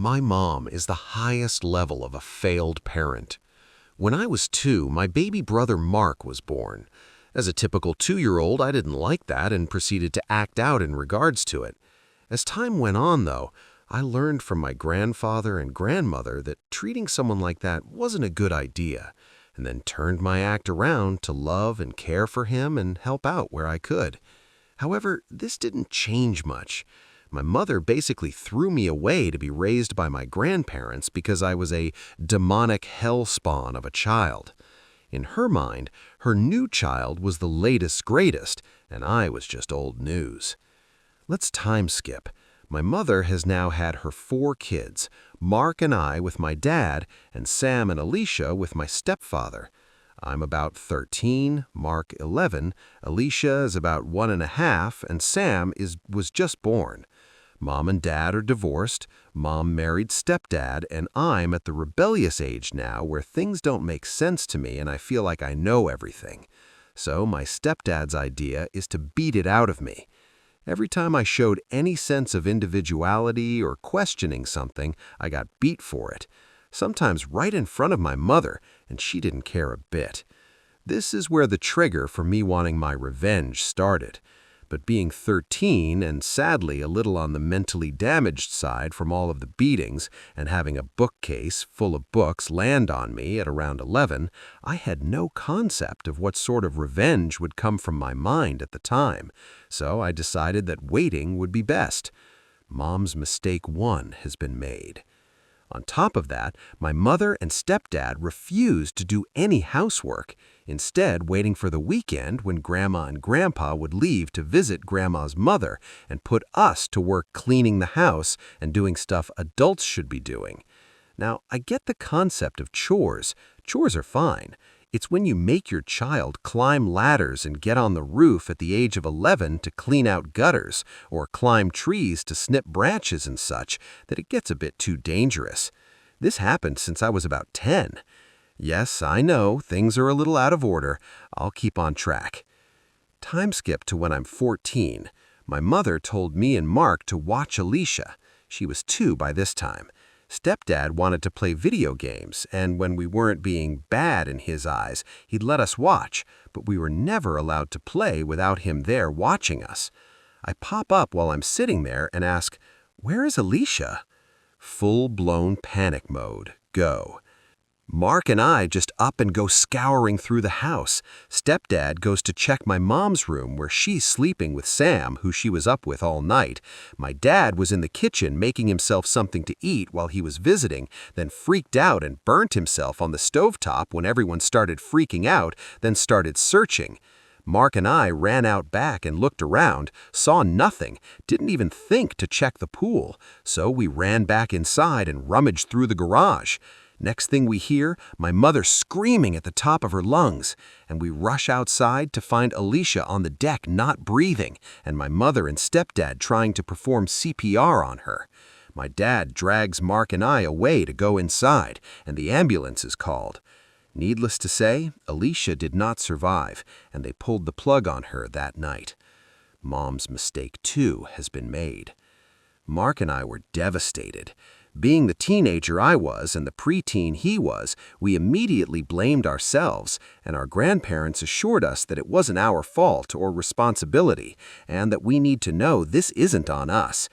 My mom is the highest level of a failed parent. When I was 2, my baby brother Mark was born. As a typical 2-year-old, I didn't like that and proceeded to act out in regards to it. As time went on, though, I learned from my grandfather and grandmother that treating someone like that wasn't a good idea, and then turned my act around to love and care for him and help out where I could. However, this didn't change much. My mother basically threw me away to be raised by my grandparents because I was a demonic hell spawn of a child. In her mind, her new child was the latest greatest, and I was just old news. Let's time skip. My mother has now had her 4 kids, Mark and I with my dad, and Sam and Alicia with my stepfather. I'm about 13, Mark 11, Alicia is about 1.5, and Sam was just born. Mom and Dad are divorced, Mom married stepdad, and I'm at the rebellious age now where things don't make sense to me and I feel like I know everything. So my stepdad's idea is to beat it out of me. Every time I showed any sense of individuality or questioning something, I got beat for it. Sometimes right in front of my mother, and she didn't care a bit. This is where the trigger for me wanting my revenge started. But being 13 and sadly a little on the mentally damaged side from all of the beatings and having a bookcase full of books land on me at around 11, I had no concept of what sort of revenge would come from my mind at the time, so I decided that waiting would be best. Mom's mistake 1 has been made. On top of that, my mother and stepdad refused to do any housework, instead waiting for the weekend when Grandma and Grandpa would leave to visit Grandma's mother and put us to work cleaning the house and doing stuff adults should be doing. Now, I get the concept of chores. Chores are fine. It's when you make your child climb ladders and get on the roof at the age of 11 to clean out gutters, or climb trees to snip branches and such, that it gets a bit too dangerous. This happened since I was about 10. Yes, I know, things are a little out of order. I'll keep on track. Time skip to when I'm 14. My mother told me and Mark to watch Alicia. She was 2 by this time. Stepdad wanted to play video games, and when we weren't being bad in his eyes, he'd let us watch, but we were never allowed to play without him there watching us. I pop up while I'm sitting there and ask, "Where is Alicia?" Full-blown panic mode. Go. Mark and I just up and go scouring through the house. Stepdad goes to check my mom's room where she's sleeping with Sam, who she was up with all night. My dad was in the kitchen making himself something to eat while he was visiting, then freaked out and burnt himself on the stovetop when everyone started freaking out, then started searching. Mark and I ran out back and looked around, saw nothing, didn't even think to check the pool, so we ran back inside and rummaged through the garage. Next thing we hear, my mother screaming at the top of her lungs, and we rush outside to find Alicia on the deck not breathing, and my mother and stepdad trying to perform CPR on her. My dad drags Mark and I away to go inside, and the ambulance is called. Needless to say, Alicia did not survive, and they pulled the plug on her that night. Mom's mistake 2 has been made. Mark and I were devastated. Being the teenager I was and the preteen he was, we immediately blamed ourselves, and our grandparents assured us that it wasn't our fault or responsibility, and that we need to know this isn't on us.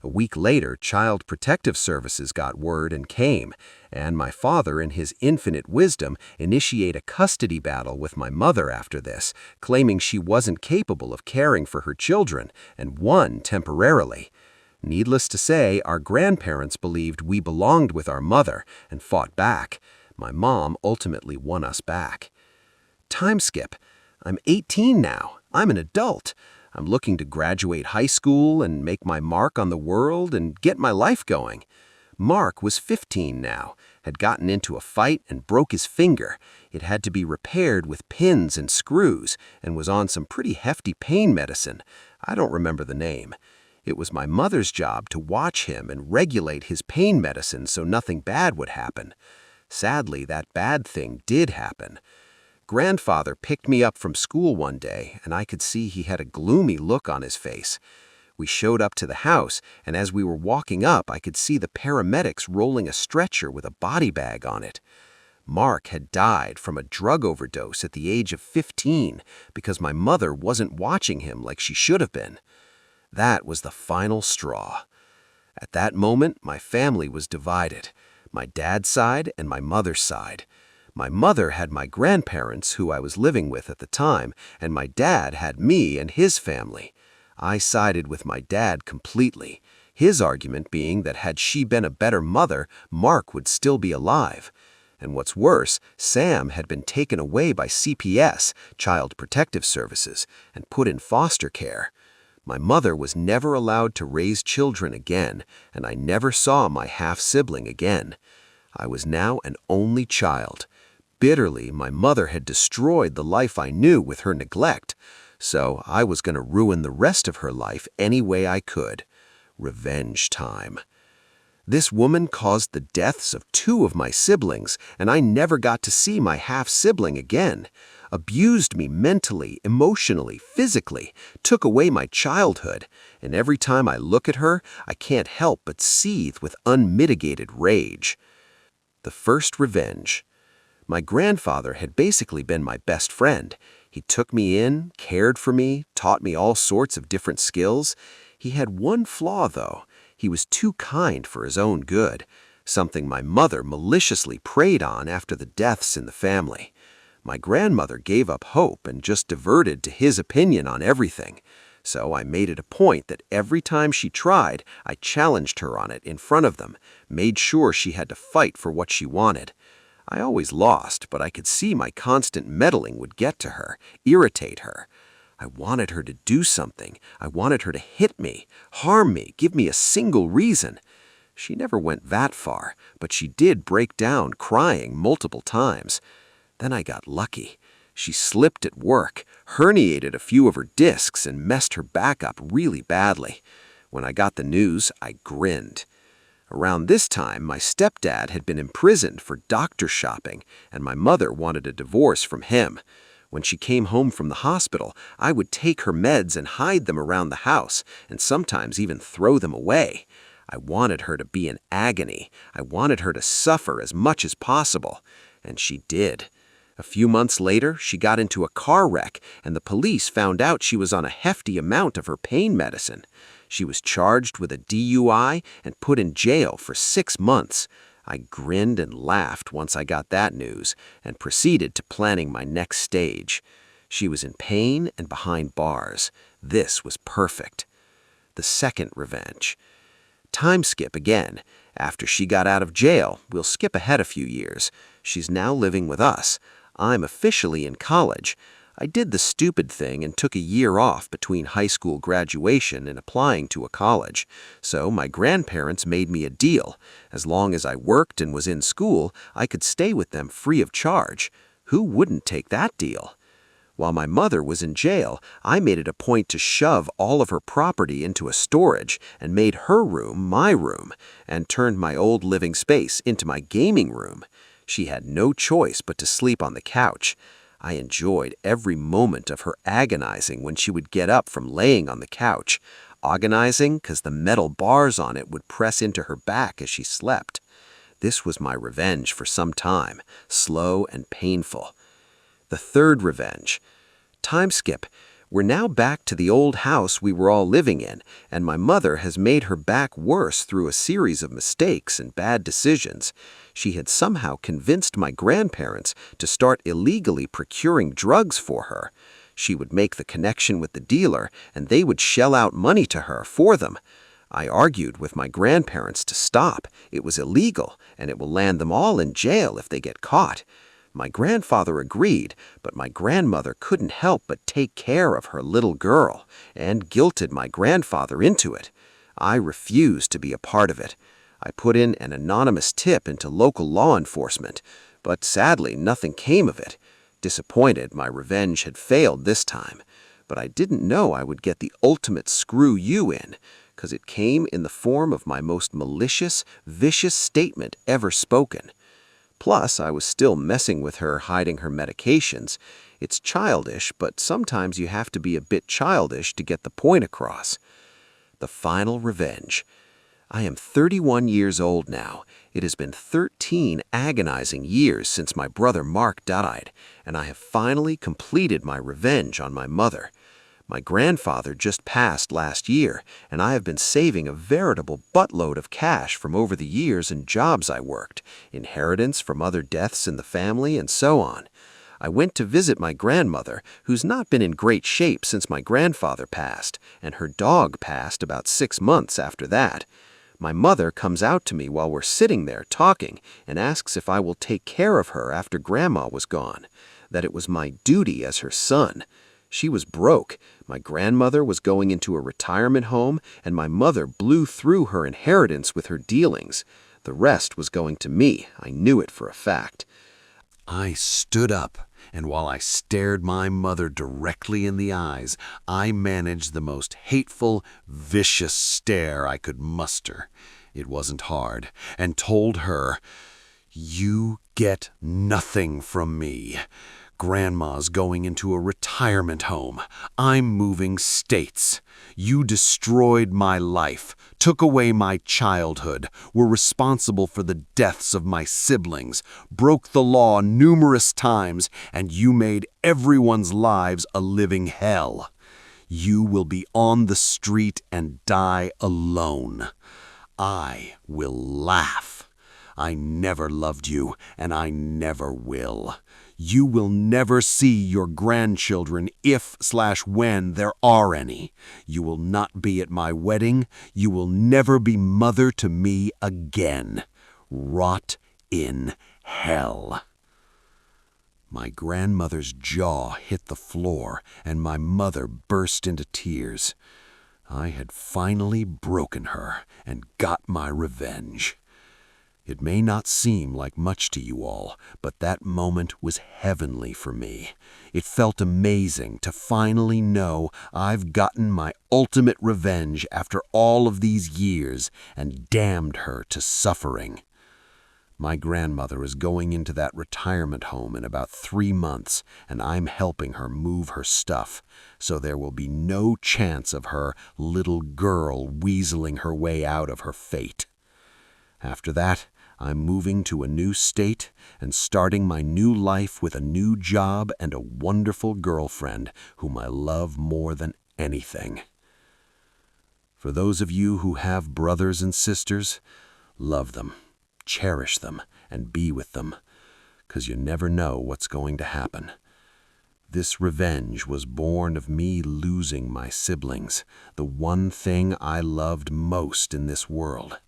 A week later, Child Protective Services got word and came, and my father, in his infinite wisdom, initiated a custody battle with my mother after this, claiming she wasn't capable of caring for her children, and won temporarily. Needless to say, our grandparents believed we belonged with our mother and fought back. My mom ultimately won us back. Time skip. I'm 18 now. I'm an adult. I'm looking to graduate high school and make my mark on the world and get my life going. Mark was 15 now, had gotten into a fight and broke his finger. It had to be repaired with pins and screws and was on some pretty hefty pain medicine. I don't remember the name. It was my mother's job to watch him and regulate his pain medicine so nothing bad would happen. Sadly, that bad thing did happen. Grandfather picked me up from school one day, and I could see he had a gloomy look on his face. We showed up to the house, and as we were walking up, I could see the paramedics rolling a stretcher with a body bag on it. Mark had died from a drug overdose at the age of 15 because my mother wasn't watching him like she should have been. That was the final straw. At that moment, my family was divided, my dad's side and my mother's side. My mother had my grandparents, who I was living with at the time, and my dad had me and his family. I sided with my dad completely, his argument being that had she been a better mother, Mark would still be alive. And what's worse, Sam had been taken away by CPS, Child Protective Services, and put in foster care. My mother was never allowed to raise children again, and I never saw my half-sibling again. I was now an only child. Bitterly, my mother had destroyed the life I knew with her neglect, so I was going to ruin the rest of her life any way I could. Revenge time. This woman caused the deaths of 2 of my siblings, and I never got to see my half-sibling again. Abused me mentally, emotionally, physically, took away my childhood, and every time I look at her, I can't help but seethe with unmitigated rage. The first revenge. My grandfather had basically been my best friend. He took me in, cared for me, taught me all sorts of different skills. He had one flaw, though. He was too kind for his own good, something my mother maliciously preyed on after the deaths in the family. My grandmother gave up hope and just diverted to his opinion on everything. So I made it a point that every time she tried, I challenged her on it in front of them, made sure she had to fight for what she wanted. I always lost, but I could see my constant meddling would get to her, irritate her. I wanted her to do something. I wanted her to hit me, harm me, give me a single reason. She never went that far, but she did break down crying multiple times. Then I got lucky. She slipped at work, herniated a few of her discs, and messed her back up really badly. When I got the news, I grinned. Around this time, my stepdad had been imprisoned for doctor shopping, and my mother wanted a divorce from him. When she came home from the hospital, I would take her meds and hide them around the house, and sometimes even throw them away. I wanted her to be in agony. I wanted her to suffer as much as possible. And she did. A few months later, she got into a car wreck, and the police found out she was on a hefty amount of her pain medicine. She was charged with a DUI and put in jail for 6 months. I grinned and laughed once I got that news and proceeded to planning my next stage. She was in pain and behind bars. This was perfect. The second revenge. Time skip again. After she got out of jail, we'll skip ahead a few years. She's now living with us. I'm officially in college. I did the stupid thing and took a year off between high school graduation and applying to a college. So my grandparents made me a deal. As long as I worked and was in school, I could stay with them free of charge. Who wouldn't take that deal? While my mother was in jail, I made it a point to shove all of her property into a storage and made her room my room and turned my old living space into my gaming room. She had no choice but to sleep on the couch. I enjoyed every moment of her agonizing when she would get up from laying on the couch, agonizing because the metal bars on it would press into her back as she slept. This was my revenge for some time, slow and painful. The third revenge. Time skip. We're now back to the old house we were all living in, and my mother has made her back worse through a series of mistakes and bad decisions. She had somehow convinced my grandparents to start illegally procuring drugs for her. She would make the connection with the dealer, and they would shell out money to her for them. I argued with my grandparents to stop. It was illegal, and it will land them all in jail if they get caught. My grandfather agreed, but my grandmother couldn't help but take care of her little girl and guilted my grandfather into it. I refused to be a part of it. I put in an anonymous tip into local law enforcement, but sadly nothing came of it. Disappointed, my revenge had failed this time, but I didn't know I would get the ultimate screw you in, 'cause it came in the form of my most malicious, vicious statement ever spoken. Plus, I was still messing with her, hiding her medications. It's childish, but sometimes you have to be a bit childish to get the point across. The Final Revenge. I am 31 years old now. It has been 13 agonizing years since my brother Mark died, and I have finally completed my revenge on my mother. My grandfather just passed last year, and I have been saving a veritable buttload of cash from over the years and jobs I worked, inheritance from other deaths in the family, and so on. I went to visit my grandmother, who's not been in great shape since my grandfather passed, and her dog passed about 6 months after that. My mother comes out to me while we're sitting there talking and asks if I will take care of her after Grandma was gone, that it was my duty as her son. She was broke. My grandmother was going into a retirement home, and my mother blew through her inheritance with her dealings. The rest was going to me. I knew it for a fact. I stood up, and while I stared my mother directly in the eyes, I managed the most hateful, vicious stare I could muster. It wasn't hard, and told her, "You get nothing from me. Grandma's going into a retirement home. I'm moving states. You destroyed my life, took away my childhood, were responsible for the deaths of my siblings, broke the law numerous times, and you made everyone's lives a living hell. You will be on the street and die alone. I will laugh. I never loved you, and I never will. You will never see your grandchildren if/when there are any. You will not be at my wedding. You will never be mother to me again. Rot in hell." My grandmother's jaw hit the floor, and my mother burst into tears. I had finally broken her and got my revenge. It may not seem like much to you all, but that moment was heavenly for me. It felt amazing to finally know I've gotten my ultimate revenge after all of these years and damned her to suffering. My grandmother is going into that retirement home in about 3 months, and I'm helping her move her stuff, so there will be no chance of her little girl weaseling her way out of her fate. After that, I'm moving to a new state and starting my new life with a new job and a wonderful girlfriend whom I love more than anything. For those of you who have brothers and sisters, love them, cherish them, and be with them, 'cause you never know what's going to happen. This revenge was born of me losing my siblings, the one thing I loved most in this world.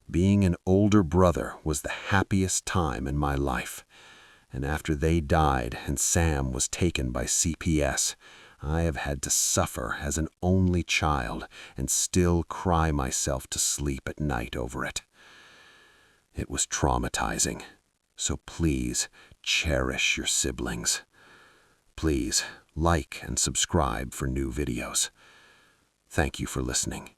Being an older brother was the happiest time in my life, and after they died and Sam was taken by CPS, I have had to suffer as an only child and still cry myself to sleep at night over it. It was traumatizing, so please cherish your siblings. Please like and subscribe for new videos. Thank you for listening.